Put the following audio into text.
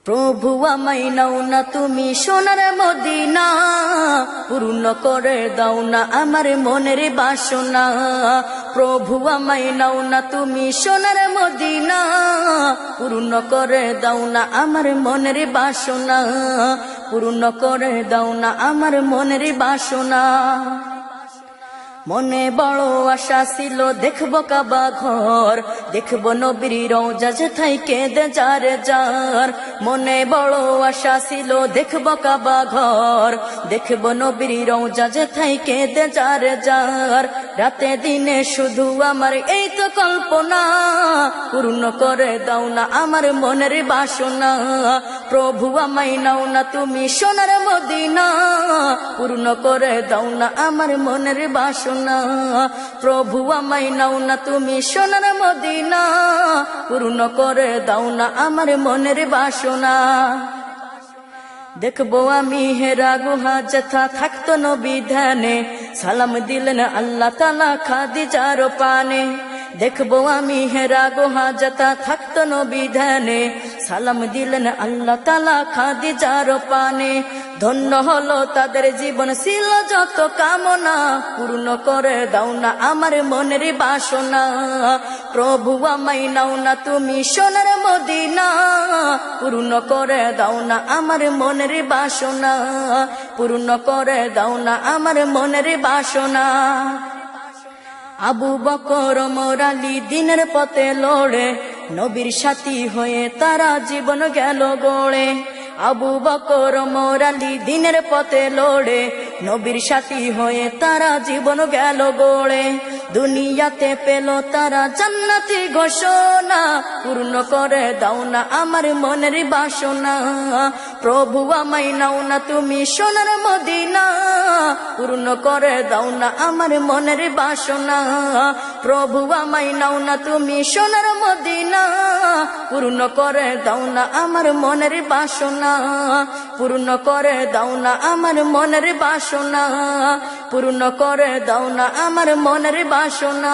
প্রভু আমায় নাও না তুমি সোনার মদিনা, পূর্ণ করে দাও না আমার মনের বাসনা। প্রভু আমায় নাও না তুমি সোনার মদিনা, পূর্ণ করে দাও না আমার মনের বাসনা, পূর্ণ করে দাও না আমার মনের বাসনা। মনে বড় আশা ছিল দেখবো কাবা ঘর, দেখবো নবীর রওজা যেথায় কেঁদে যার যার। মনে বড় আশা ছিল দেখবো কাবা ঘর, দেখবো নবীর রওজা যেথায় কেঁদে যার যার। রাতে দিনে শুধু আমার এই তো কল্পনা, পূর্ণ করে দাও না আমার মনের বাসনা। প্রভু আমায় নাও না তুমি সোনার মদিনা, পূর্ণ করে দাও না আমার মনের বাসনা। প্রভু আমায় নাও না তুমি সোনার মদিনা, পূর্ণ করে দাও না আমার মনের বাসনা। দেখবো আমি হেরা গুহা যেথা থাকতো নবী ধ্যানে, সালাম দিলেন আল্লাহ তাআলা খাদিজার পানে। দেখবো আমি হেরা গুহা যেথা থাকতো নবী ধ্যানে, সালাম দিলেন আল্লাহ তাআলা খাদিজার পানে। ধন্য হলো তাদের জীবন ছিল যত কামনা, পূর্ণ করে দাও না আমার মনের বাসনা। প্রভু আমায় নাও না তুমি সোনার মদিনা, পূর্ণ করে দাও না আমার মনের বাসনা, পূর্ণ করে দাও না আমার মনের বাসনা। আবু বকর ওমর আলী দিনের পথে লড়ে, নবীর সাথী হয়ে তারা জীবন গেল গড়ে। আবু বকর ওমর আলী দিনের পথে লড়ে, নবীর সাথী হয়ে তারা জীবন গেল গড়ে। দুনিয়াতে পেল তারা জান্নাতি ঘোষণা, পূর্ণ করে দাও না আমার মনের বাসনা। প্রভু আমায় নাও না তুমি সোনার মদিনা, পূর্ণ করে দাও না আমার মনের বাসনা। প্রভু আমায় নাও না তুমি সোনার মদিনা, পূর্ণ করে দাও না আমার মনের বাসনা, পূর্ণ করে দাও না আমার মনের বাসনা, পূর্ণ করে দাও না আমার মনের বাসনা।